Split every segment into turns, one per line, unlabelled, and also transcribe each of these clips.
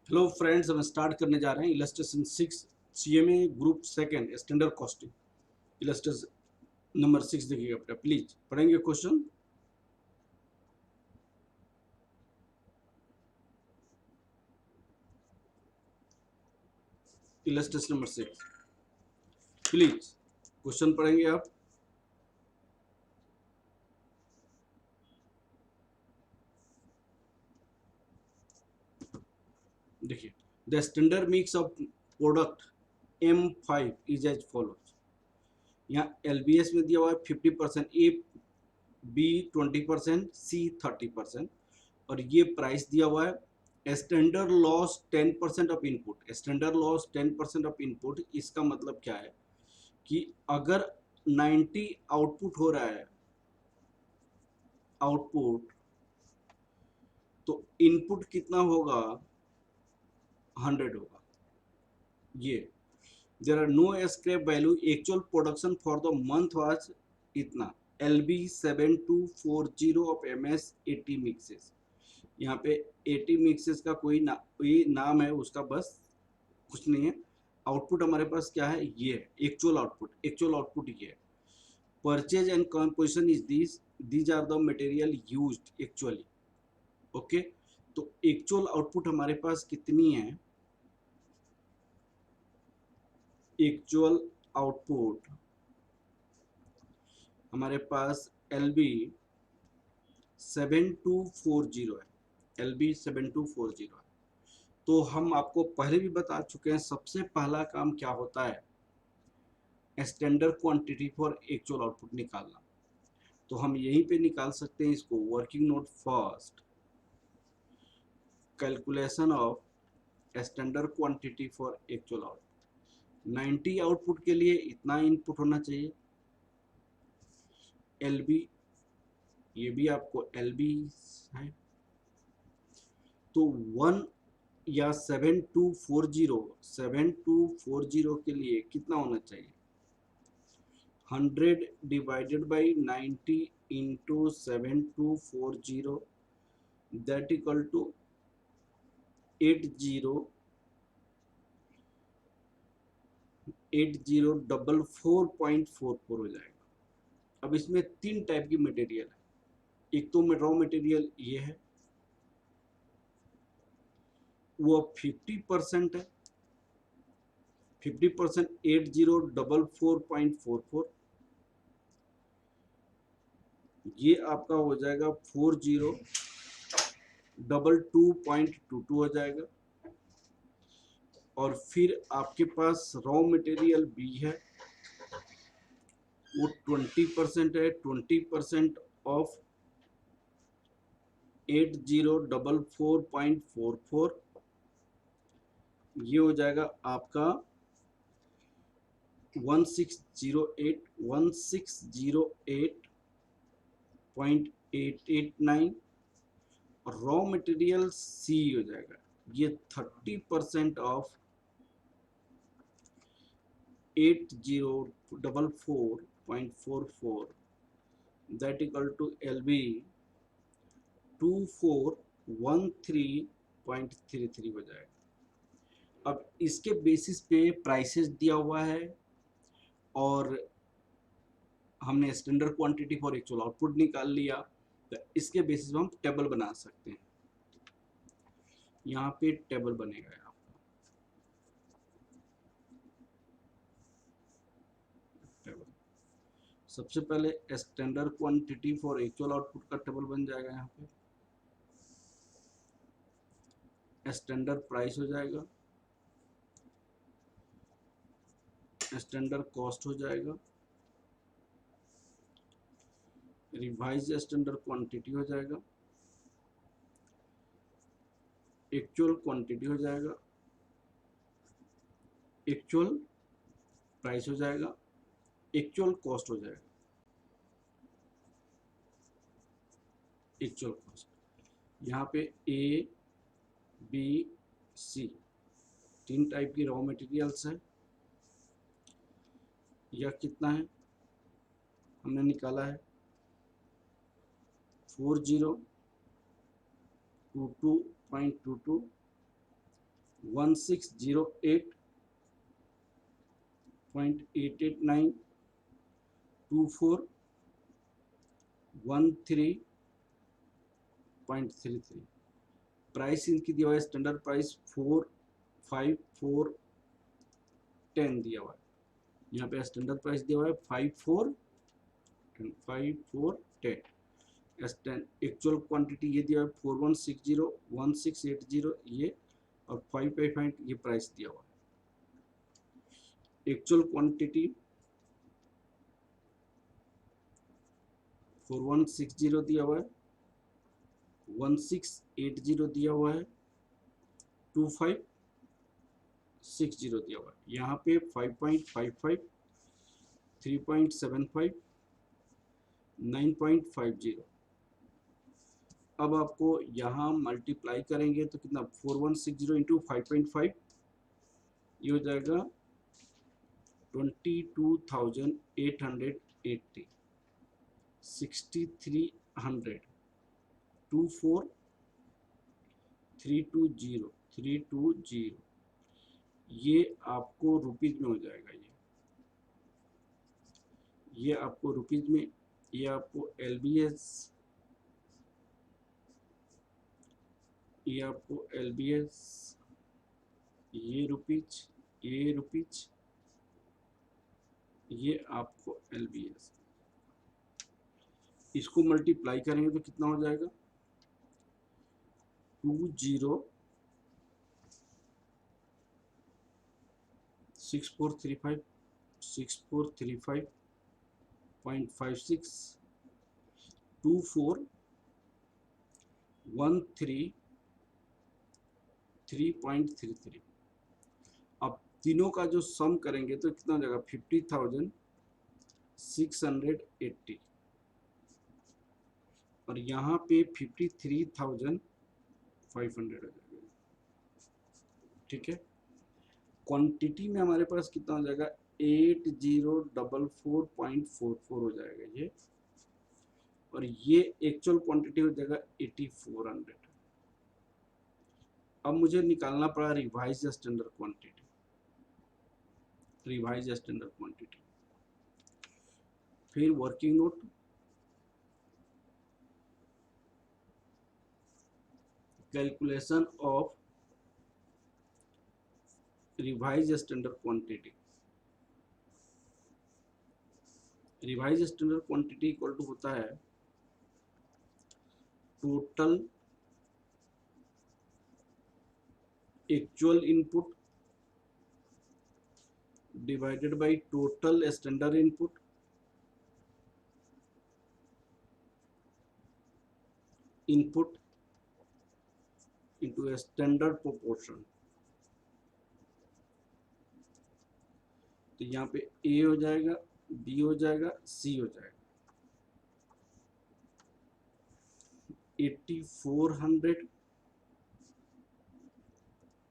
Hello friends, हम start करने जा रहे हैं illustration 6 CMA group second standard costing. Illustration number 6 देखिएगा बेटा, प्लीज पढ़ेंगे question. Illustration number 6 please question पढ़ेंगे आप। देखिए, the standard mix of product M5 is as follows. यहाँ LBS में दिया हुआ है 50%, ए बी 20%, सी 30%, और ये प्राइस दिया हुआ है। Standard loss 10% of input. Standard loss 10% of input, इसका मतलब क्या है कि अगर 90 आउटपुट हो रहा है, आउटपुट, तो इनपुट कितना होगा? 100 होगा। ये there are no scrap value, actual production for the month was इतना। LB7240 of MS 80 mixes. यहाँ पे 80 मिक्सेस का कोई नाम है उसका, बस कुछ नहीं है। आउटपुट हमारे पास क्या है? ये है एक्चुअल आउटपुट। एक्चुअल आउटपुट ये है। Purchase and composition is these are the material used actually. Okay, तो एक्चुअल आउटपुट हमारे पास कितनी है? एक्चुअल आउटपुट हमारे पास LB7240 है। LB7240 है। तो हम आपको पहले भी बता चुके हैं, सबसे पहला काम क्या होता है? Standard quantity for actual output निकालना। तो हम यहीं पे निकाल सकते हैं इसको। Working node first, calculation of standard quantity for actual output. 90 output के लिए इतना इनपुट होना चाहिए। LB, ये भी आपको LB है, तो 1 या 7240 के लिए कितना होना चाहिए? 100 divided by 90 into 7240, that equal to 8044.44 हो जाएगा। अब इसमें तीन टाइप की मटेरियल है। एक तो रॉ मटेरियल ये है, वो 50% है। 50% 8044.44, ये आपका हो जाएगा 4022.22 हो जाएगा। और फिर आपके पास रॉ मटेरियल बी है, वो 20% है। 20% ऑफ 8044.44, ये हो जाएगा आपका 1608.889। और रॉ मटेरियल सी हो जाएगा, ये 30% of 8044.44, that equal to LB 2413.33 हो जाएगा। अब इसके बेसिस पे प्राइसेस दिया हुआ है, और हमने standard quantity for actual output निकाल लिया। तो इसके बेसिस पे हम टेबल बना सकते हैं। यहाँ पे टेबल बनेगा आपका। टेबल सबसे पहले standard quantity for actual output का टेबल बन जाएगा। यहाँ पे स्टैंडर्ड प्राइस हो जाएगा, स्टैंडर्ड कॉस्ट हो जाएगा, रिवाइज स्टैंडर्ड क्वांटिटी हो जाएगा, एक्चुअल क्वांटिटी हो जाएगा, एक्चुअल प्राइस हो जाएगा, एक्चुअल कॉस्ट हो जाएगा, एक्चुअल कॉस्ट। यहाँ पे A, B, C तीन टाइप की रॉ मटेरियल्स है। यह कितना है? हमने निकाला है 4022.22 1608.889, 2413.33। प्राइस इनकी दिया हुआ है, स्टैंडर्ड प्राइस 45410 दिया हुआ है। यहाँ पे स्टैंडर्ड प्राइस दिया हुआ है 5410। एक्चुअल क्वांटिटी ये दिया है 4160, 1680 ये, और 555 ये प्राइस दिया हुआ है। एक्चुअल क्वांटिटी 4160 दिया हुआ है, 1680 दिया हुआ है, 2560 दिया हुआ है। यहाँ पे 5.55, 3.75, 9.50। अब आपको यहाँ मल्टीप्लाई करेंगे तो कितना, 4160 इंटू 5.5, ये हो जाएगा 22,880, 6300, 24320 ये आपको रुपीज में हो जाएगा। ये आपको रुपीज में, ये आपको LBS, ये आपको LBS, ये रुपीज, ये रुपीज, ये आपको LBS। इसको मल्टीप्लाई करेंगे तो कितना हो जाएगा, 6435, 6435.56, 2413.33। अब तीनों का जो सम करेंगे तो कितना हो जाएगा, 50,680, और यहाँ पे 53,500 हो जाएगा। ठीक है, क्वांटिटी में हमारे पास कितना हो जाएगा, 8044.44 हो जाएगा ये, और ये एक्चुअल क्वांटिटी हो जाएगा 8400। अब मुझे निकालना पड़ा revise standard quantity, revise standard quantity, फिर working note, calculation of revise standard quantity. Revise standard quantity equal to होता है total actual input divided by total standard input input into a standard proportion। तो यहाँ पे A हो जाएगा, B हो जाएगा, C हो जाएगा। 8400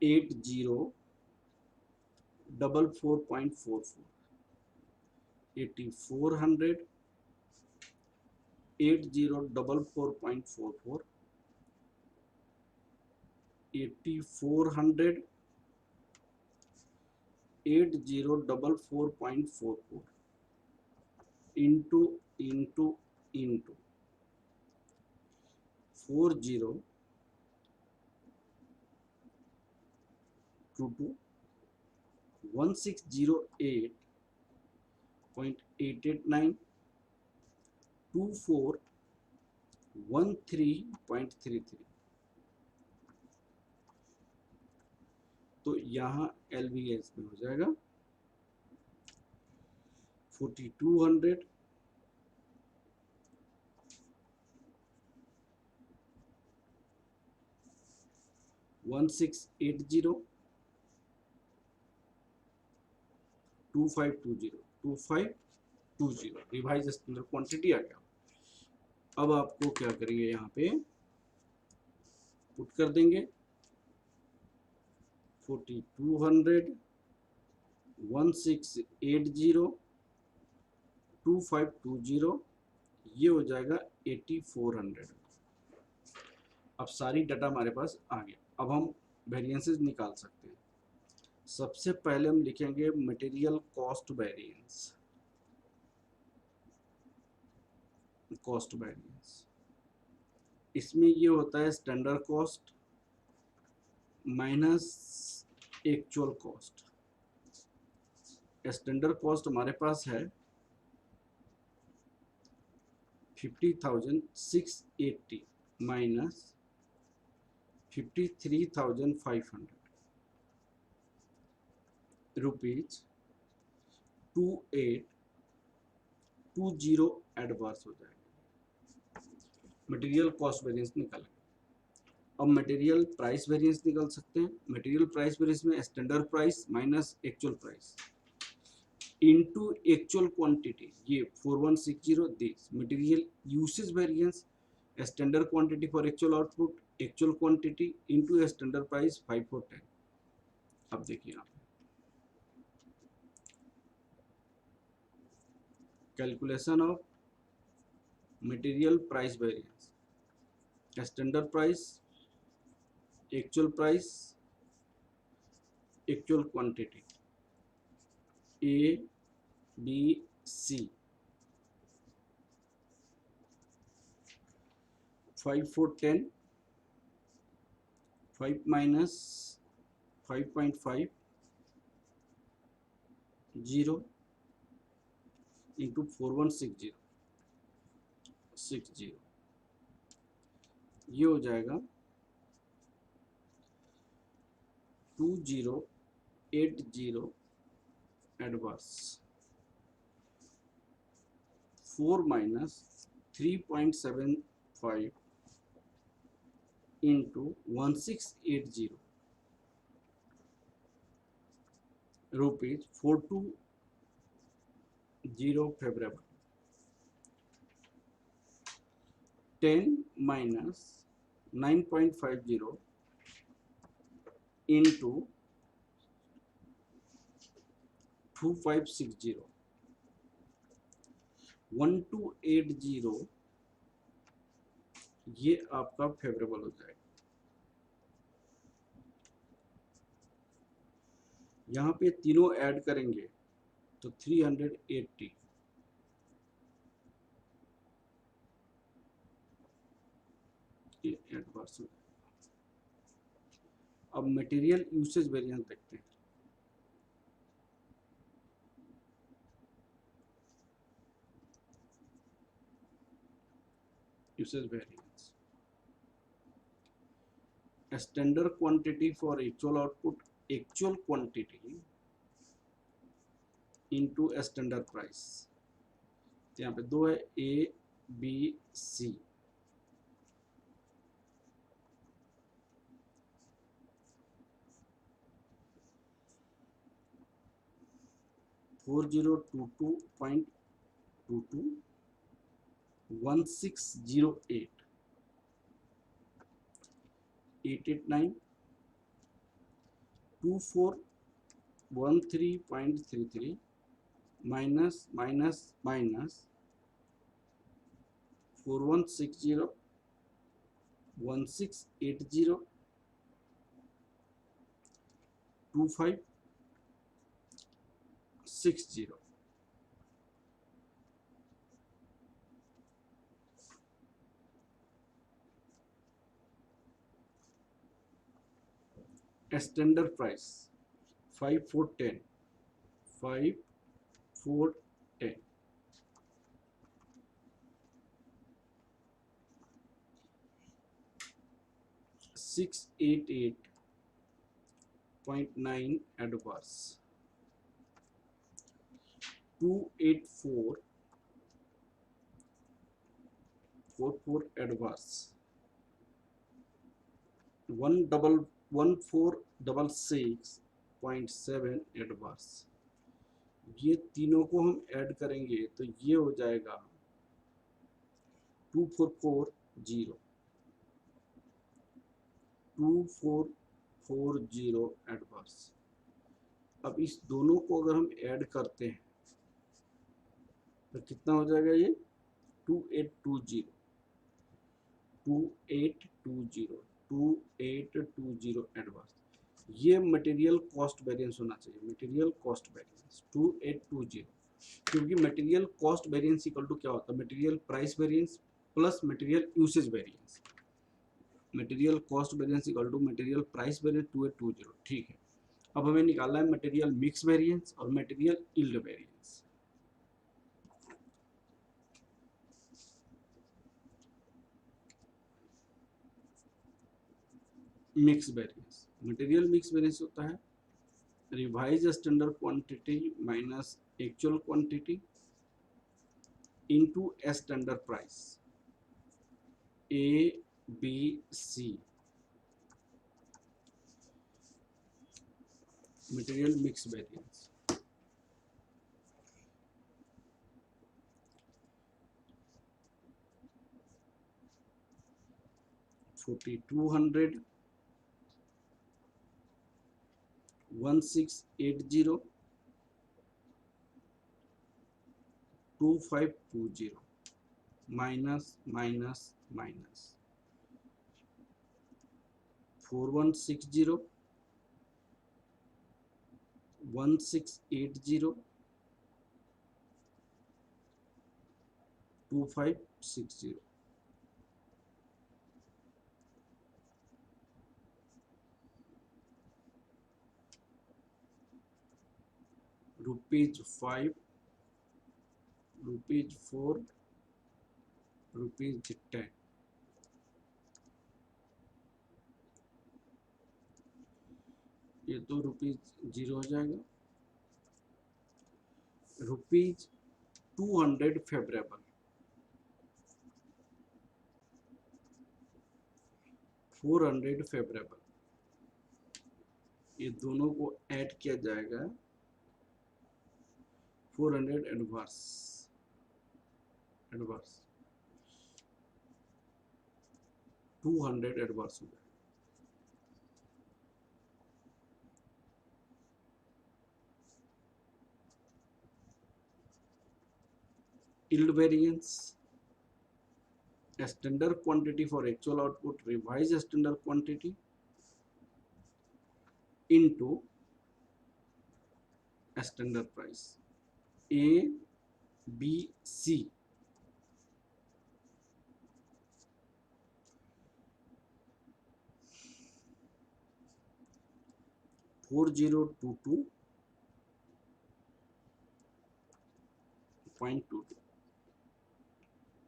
8044.44, 8400 8044.44, 8400 8044.44 into 4022 1608.889 2413.33। तो यहाँ LBS में हो जाएगा 4200 1680 2520 रिवाइज स्टैंडर्ड क्वांटिटी आ गया। अब आपको क्या करेंगे, यहाँ पे पुट कर देंगे 4200 1680 2520, ये हो जाएगा 8400। अब सारी डाटा हमारे पास आ गया। अब हम वेरिएंसेस निकाल सकते हैं। सबसे पहले हम लिखेंगे material cost variance. Cost variance इसमें ये होता है standard cost minus actual cost. Standard cost हमारे पास है 50,680 माइनस 53,500 रुपीज 2820 एडवर्स हो जाएगा। मटेरियल कॉस्ट वेरिएंस निकल गया। अब मटेरियल प्राइस वेरिएंस निकाल सकते हैं। मटेरियल प्राइस वेरिएंस में standard price minus actual price into actual quantity, ये 4160 this. Material usage variance standard quantity for actual output, actual quantity into standard price 5410। अब देखिए आप calculation of material price variance, standard price, actual price, actual quantity A B C 5 4 10 5 minus 5.5 0 into 4160 60, ये हो जाएगा 2080 adverse 4 minus 3.75 into 1680 rupees 420 favorable 10 minus 9.50 into 2560 1280, ये आपका favourable हो जाएगा। यहाँ पे तीनों ऐड करेंगे तो 380 ये एडवर्स हो जाएगा। अब मटेरियल यूसेज वेरिएंस देखते हैं। Usage variance standard quantity for actual output, actual quantity into standard price. यहाँ पे दो है A B C, four 4022.22 1608 889 2413.33 minus minus minus 4160 1680 2560। Standard price 5410 5410 688.9 adverse 284.44 adverse 1466.7 adverse. ये तीनों को हम ऐड करेंगे तो ये हो जाएगा 2440 एडवर्स। अब इस दोनों को अगर हम ऐड करते हैं तो कितना हो जाएगा ये 2820 2820 2820 एडवर्स। ये मटेरियल कॉस्ट वेरिएंस होना चाहिए, मटेरियल कॉस्ट वेरिएंस 2820, क्योंकि material cost variance equal to क्या होता है, material price variance plus material usage variance, material cost variance equal to material price variance 2820। ठीक है, अब हमें निकालना है मटेरियल मिक्स वेरिएंस और material yield variance. Mix variance, material mix variance होता है revise standard quantity minus actual quantity into standard price A B C, material mix variance. $4,200, 1680, 2520 minus minus minus 4160, 1680, 2560, ₹5, ₹4, ₹10। ये तो ₹0 हो जाएगा। ₹200 फेवरेबल, 400 फेवरेबल, ये दोनों को ऐड किया जाएगा। 400 एडवर्स, एडवर्स 200 एडवर्स हो जाएगा। yield variance, standard quantity for actual output, revised standard quantity into standard price A B C, $4022.22,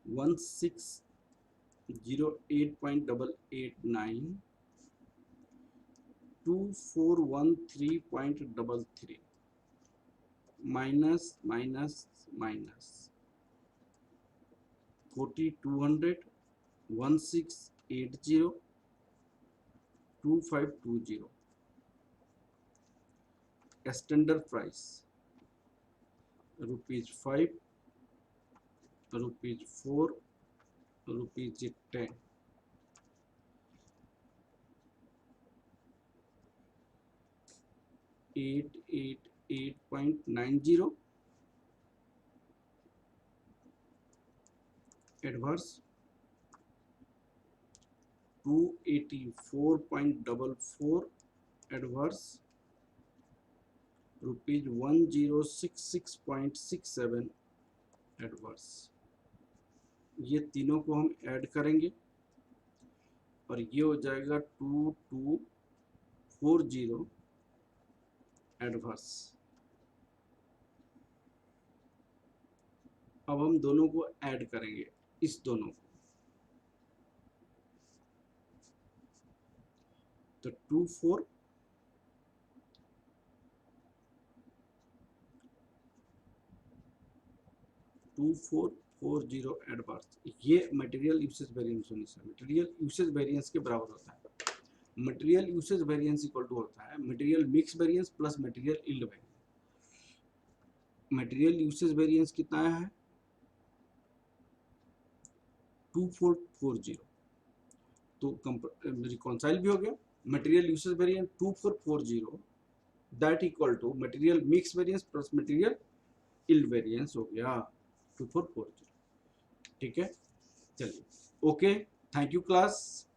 1608.889, 2413.33 minus minus minus 4200, 1680, 2520, standard price ₹5, ₹4, ₹10, 888.90, adverse 284.44, adverse ₹1066.67, adverse. ये तीनों को हम ऐड करेंगे और ये हो जाएगा 2240 एडवर्स। अब हम दोनों को ऐड करेंगे, इस दोनों को, तो 2440 एडवर्स, ये मटेरियल यूसेज वेरिएंस होने से मटेरियल यूसेज वेरिएंस के बराबर होता है। Material usage variance equal to होता है material mix variance plus material yield variance. Material usage variance कितना है 2440, तो रिकॉन्साइल भी हो गया। Material usage variance 2440 that equal to material mix variance plus material yield variance हो गया 2440। ठीक है, चलिए, ओके, थैंक यू क्लास।